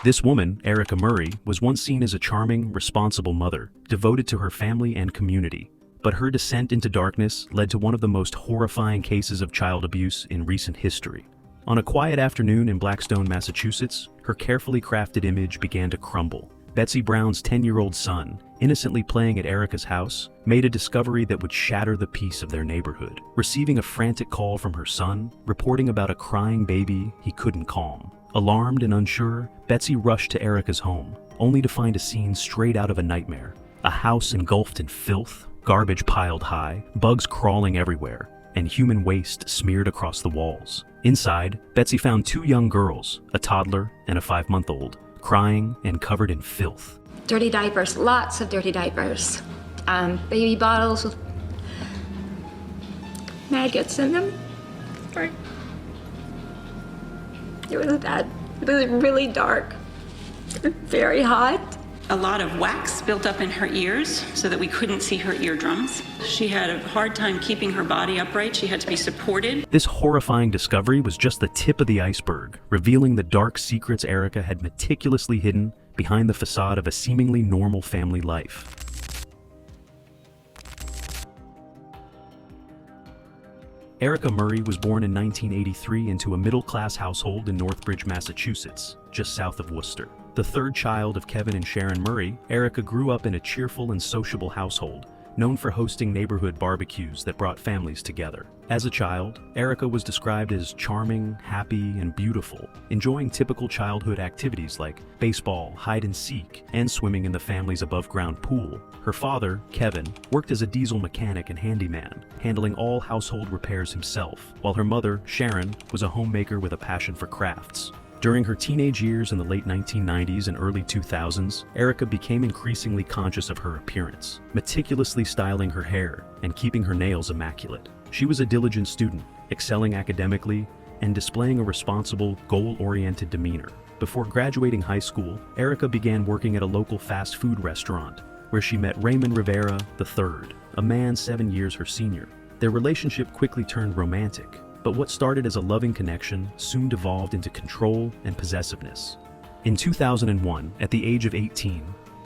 This woman, Erika Murray, was once seen as a charming, responsible mother, devoted to her family and community. But her descent into darkness led to one of the most horrifying cases of child abuse in recent history. On a quiet afternoon in Blackstone, Massachusetts, her carefully crafted image began to crumble. Betsy Brown's 10-year-old son, innocently playing at Erika's house, made a discovery that would shatter the peace of their neighborhood. Receiving a frantic call from her son, reporting about a crying baby he couldn't calm. Alarmed and unsure, Betsy rushed to Erika's home, only to find a scene straight out of a nightmare. A house engulfed in filth, garbage piled high, bugs crawling everywhere, and human waste smeared across the walls. Inside, Betsy found 2 young girls, a toddler and a 5-month-old, crying and covered in filth. Dirty diapers, lots of dirty diapers. Baby bottles with maggots in them. Right. It was bad. It was really dark, very hot. A lot of wax built up in her ears so that we couldn't see her eardrums. She had a hard time keeping her body upright. She had to be supported. This horrifying discovery was just the tip of the iceberg, revealing the dark secrets Erika had meticulously hidden behind the facade of a seemingly normal family life. Erika Murray was born in 1983 into a middle-class household in Northbridge, Massachusetts, just south of Worcester. The third child of Kevin and Sharon Murray, Erika grew up in a cheerful and sociable household, known for hosting neighborhood barbecues that brought families together. As a child, Erika was described as charming, happy, and beautiful, enjoying typical childhood activities like baseball, hide and seek, and swimming in the family's above-ground pool. Her father, Kevin, worked as a diesel mechanic and handyman, handling all household repairs himself, while her mother, Sharon, was a homemaker with a passion for crafts. During her teenage years in the late 1990s and early 2000s, Erika became increasingly conscious of her appearance, meticulously styling her hair and keeping her nails immaculate. She was a diligent student, excelling academically and displaying a responsible, goal-oriented demeanor. Before graduating high school, Erika began working at a local fast food restaurant, where she met Raymond Rivera III, a man 7 years her senior. Their relationship quickly turned romantic, but what started as a loving connection soon devolved into control and possessiveness. In 2001, at the age of 18,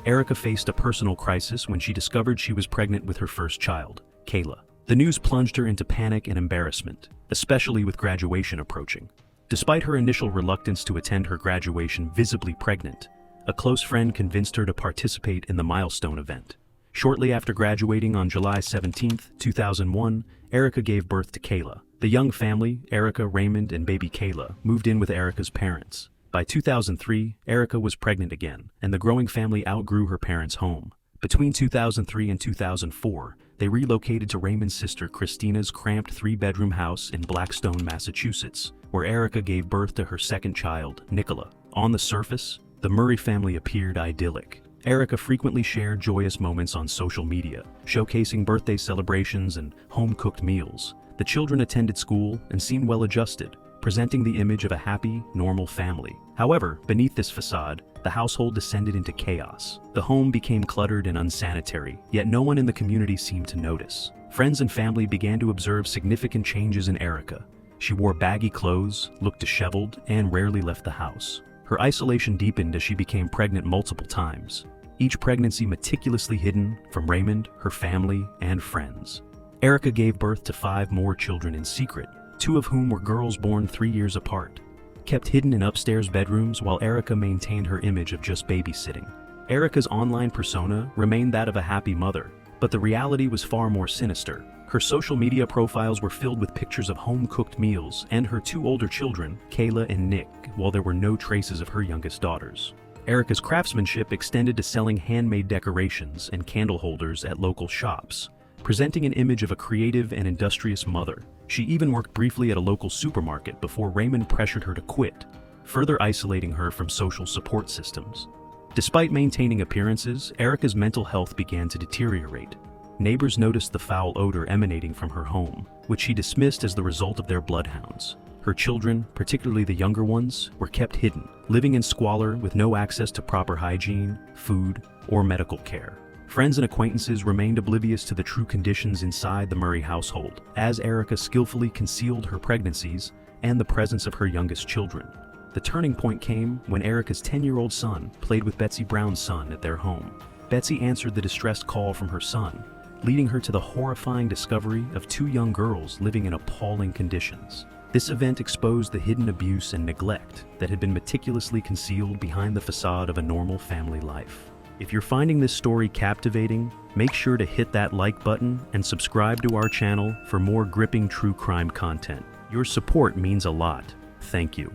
Erika faced a personal crisis when she discovered she was pregnant with her first child, Kayla. The news plunged her into panic and embarrassment, especially with graduation approaching. Despite her initial reluctance to attend her graduation visibly pregnant, a close friend convinced her to participate in the milestone event. Shortly after graduating on July 17, 2001, Erika gave birth to Kayla. The young family, Erika, Raymond, and baby Kayla, moved in with Erika's parents. By 2003, Erika was pregnant again, and the growing family outgrew her parents' home. Between 2003 and 2004, they relocated to Raymond's sister Christina's cramped 3-bedroom house in Blackstone, Massachusetts, where Erika gave birth to her second child, Nicola. On the surface, the Murray family appeared idyllic. Erika frequently shared joyous moments on social media, showcasing birthday celebrations and home-cooked meals. The children attended school and seemed well-adjusted, presenting the image of a happy, normal family. However, beneath this facade, the household descended into chaos. The home became cluttered and unsanitary, yet no one in the community seemed to notice. Friends and family began to observe significant changes in Erika. She wore baggy clothes, looked disheveled, and rarely left the house. Her isolation deepened as she became pregnant multiple times, each pregnancy meticulously hidden from Raymond, her family, and friends. Erika gave birth to 5 more children in secret, 2 of whom were girls born 3 years apart. Kept hidden in upstairs bedrooms while Erika maintained her image of just babysitting. Erika's online persona remained that of a happy mother, but the reality was far more sinister. Her social media profiles were filled with pictures of home-cooked meals and her 2 older children, Kayla and Nick, while there were no traces of her youngest daughters. Erika's craftsmanship extended to selling handmade decorations and candle holders at local shops, presenting an image of a creative and industrious mother. She even worked briefly at a local supermarket before Raymond pressured her to quit, further isolating her from social support systems. Despite maintaining appearances, Erika's mental health began to deteriorate. Neighbors noticed the foul odor emanating from her home, which she dismissed as the result of their bloodhounds. Her children, particularly the younger ones, were kept hidden, living in squalor with no access to proper hygiene, food, or medical care. Friends and acquaintances remained oblivious to the true conditions inside the Murray household, as Erika skillfully concealed her pregnancies and the presence of her youngest children. The turning point came when Erika's 10-year-old son played with Betsy Brown's son at their home. Betsy answered the distressed call from her son, leading her to the horrifying discovery of two young girls living in appalling conditions. This event exposed the hidden abuse and neglect that had been meticulously concealed behind the facade of a normal family life. If you're finding this story captivating, make sure to hit that like button and subscribe to our channel for more gripping true crime content. Your support means a lot. Thank you.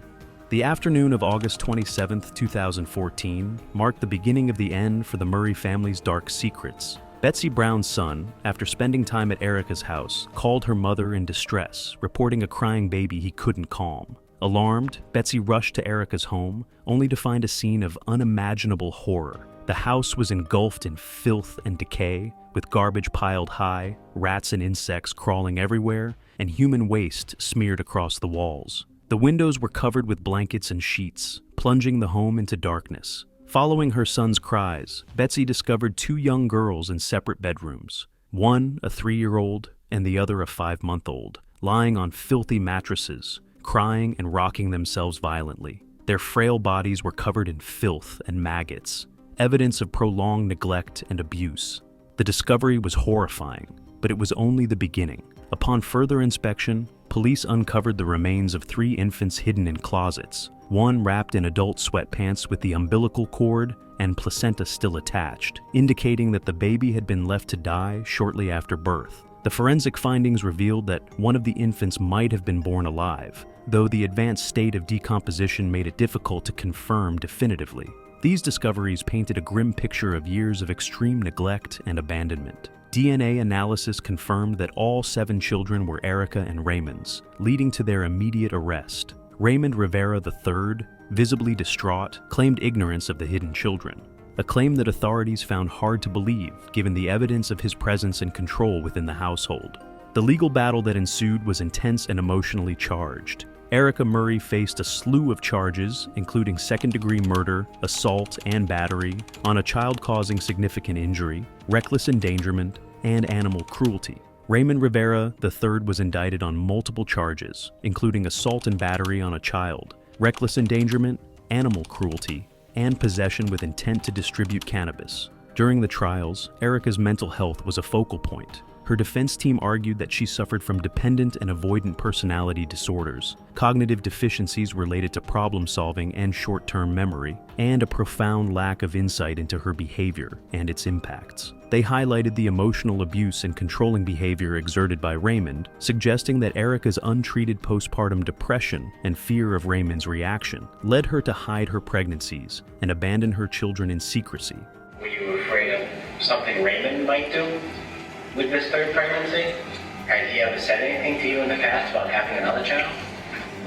The afternoon of August 27, 2014, marked the beginning of the end for the Murray family's dark secrets. Betsy Brown's son, after spending time at Erika's house, called her mother in distress, reporting a crying baby he couldn't calm. Alarmed, Betsy rushed to Erika's home, only to find a scene of unimaginable horror. The house was engulfed in filth and decay, with garbage piled high, rats and insects crawling everywhere, and human waste smeared across the walls. The windows were covered with blankets and sheets, plunging the home into darkness. Following her son's cries, Betsy discovered two young girls in separate bedrooms, one a 3-year-old and the other a 5-month-old, lying on filthy mattresses, crying and rocking themselves violently. Their frail bodies were covered in filth and maggots, evidence of prolonged neglect and abuse. The discovery was horrifying, but it was only the beginning. Upon further inspection, police uncovered the remains of 3 infants hidden in closets, one wrapped in adult sweatpants with the umbilical cord and placenta still attached, indicating that the baby had been left to die shortly after birth. The forensic findings revealed that one of the infants might have been born alive, though the advanced state of decomposition made it difficult to confirm definitively. These discoveries painted a grim picture of years of extreme neglect and abandonment. DNA analysis confirmed that all 7 children were Erika and Raymond's, leading to their immediate arrest. Raymond Rivera III, visibly distraught, claimed ignorance of the hidden children, a claim that authorities found hard to believe given the evidence of his presence and control within the household. The legal battle that ensued was intense and emotionally charged. Erika Murray faced a slew of charges, including second-degree murder, assault, and battery on a child causing significant injury, reckless endangerment, and animal cruelty. Raymond Rivera III was indicted on multiple charges, including assault and battery on a child, reckless endangerment, animal cruelty, and possession with intent to distribute cannabis. During the trials, Erika's mental health was a focal point. Her defense team argued that she suffered from dependent and avoidant personality disorders, cognitive deficiencies related to problem-solving and short-term memory, and a profound lack of insight into her behavior and its impacts. They highlighted the emotional abuse and controlling behavior exerted by Raymond, suggesting that Erika's untreated postpartum depression and fear of Raymond's reaction led her to hide her pregnancies and abandon her children in secrecy. Were you afraid of something Raymond might do with this 3rd pregnancy? Had he ever said anything to you in the past about having another child?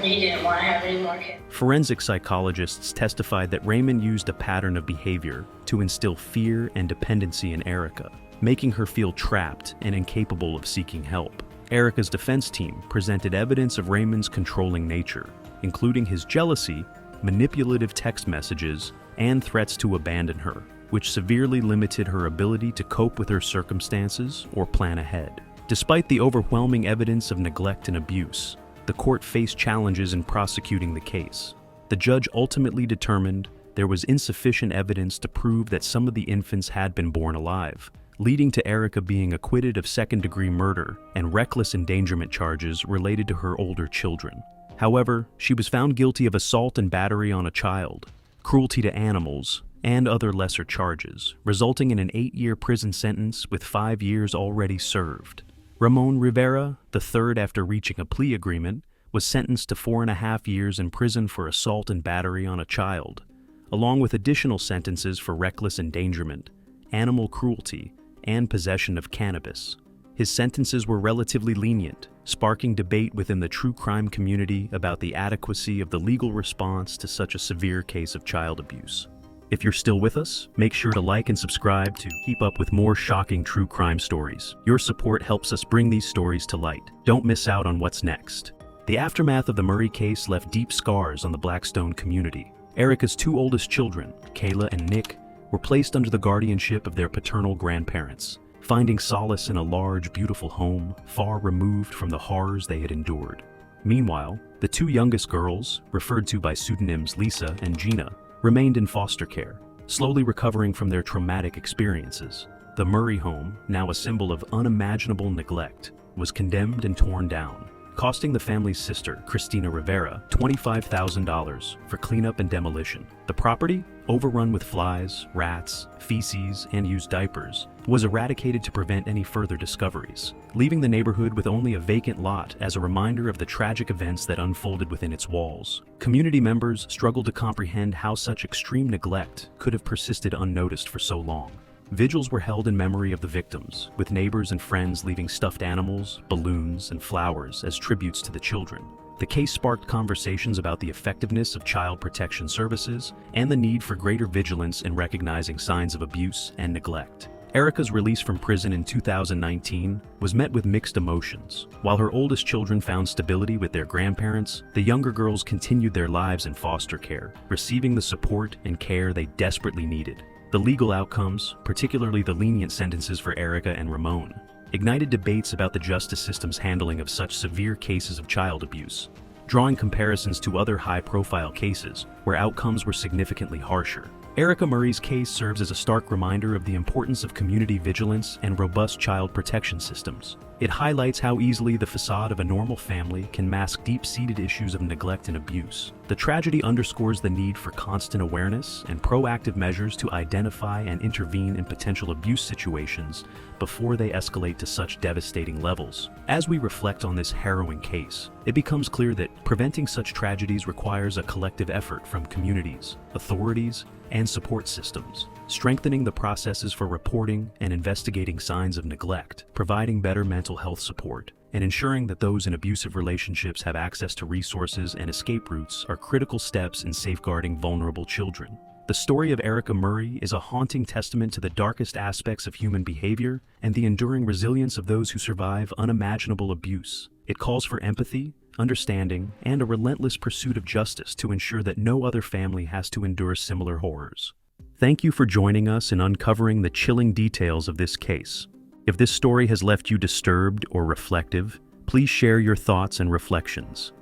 He didn't want to have any more kids. Forensic psychologists testified that Raymond used a pattern of behavior to instill fear and dependency in Erika, making her feel trapped and incapable of seeking help. Erika's defense team presented evidence of Raymond's controlling nature, including his jealousy, manipulative text messages, and threats to abandon her, which severely limited her ability to cope with her circumstances or plan ahead. Despite the overwhelming evidence of neglect and abuse, the court faced challenges in prosecuting the case. The judge ultimately determined there was insufficient evidence to prove that some of the infants had been born alive, leading to Erika being acquitted of second-degree murder and reckless endangerment charges related to her older children. However, she was found guilty of assault and battery on a child, cruelty to animals, and other lesser charges, resulting in an 8-year prison sentence with 5 years already served. Ramon Rivera III, after reaching a plea agreement, was sentenced to 4.5 years in prison for assault and battery on a child, along with additional sentences for reckless endangerment, animal cruelty, and possession of cannabis. His sentences were relatively lenient, sparking debate within the true crime community about the adequacy of the legal response to such a severe case of child abuse. If you're still with us, make sure to like and subscribe to keep up with more shocking true crime stories. Your support helps us bring these stories to light. Don't miss out on what's next. The aftermath of the Murray case left deep scars on the Blackstone community. Erika's 2 oldest children, Kayla and Nick, were placed under the guardianship of their paternal grandparents, finding solace in a large, beautiful home far removed from the horrors they had endured. Meanwhile, The two youngest girls, referred to by pseudonyms Lisa and Gina, remained in foster care, slowly recovering from their traumatic experiences. The Murray home, now a symbol of unimaginable neglect, was condemned and torn down, costing the family's sister, Christina Rivera, $25,000 for cleanup and demolition. The property, overrun with flies, rats, feces, and used diapers, was eradicated to prevent any further discoveries, leaving the neighborhood with only a vacant lot as a reminder of the tragic events that unfolded within its walls. Community members struggled to comprehend how such extreme neglect could have persisted unnoticed for so long. Vigils were held in memory of the victims, with neighbors and friends leaving stuffed animals, balloons, and flowers as tributes to the children. The case sparked conversations about the effectiveness of child protection services and the need for greater vigilance in recognizing signs of abuse and neglect. Erika's release from prison in 2019 was met with mixed emotions. While her oldest children found stability with their grandparents, the younger girls continued their lives in foster care, receiving the support and care they desperately needed. The legal outcomes, particularly the lenient sentences for Erika and Ramon, ignited debates about the justice system's handling of such severe cases of child abuse, drawing comparisons to other high-profile cases where outcomes were significantly harsher. Erika Murray's case serves as a stark reminder of the importance of community vigilance and robust child protection systems. It highlights how easily the facade of a normal family can mask deep-seated issues of neglect and abuse. The tragedy underscores the need for constant awareness and proactive measures to identify and intervene in potential abuse situations before they escalate to such devastating levels. As we reflect on this harrowing case, it becomes clear that preventing such tragedies requires a collective effort from communities, authorities, and support systems, strengthening the processes for reporting and investigating signs of neglect, providing better mental health support, and ensuring that those in abusive relationships have access to resources and escape routes are critical steps in safeguarding vulnerable children. The story of Erika Murray is a haunting testament to the darkest aspects of human behavior and the enduring resilience of those who survive unimaginable abuse. It calls for empathy, understanding, and a relentless pursuit of justice to ensure that no other family has to endure similar horrors. Thank you for joining us in uncovering the chilling details of this case. If this story has left you disturbed or reflective, please share your thoughts and reflections.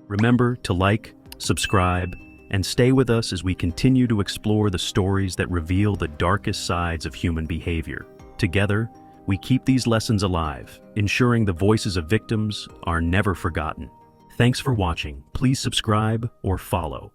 Remember to like, subscribe, and stay with us as we continue to explore the stories that reveal the darkest sides of human behavior. Together, we keep these lessons alive, ensuring the voices of victims are never forgotten. Thanks for watching. Please subscribe or follow.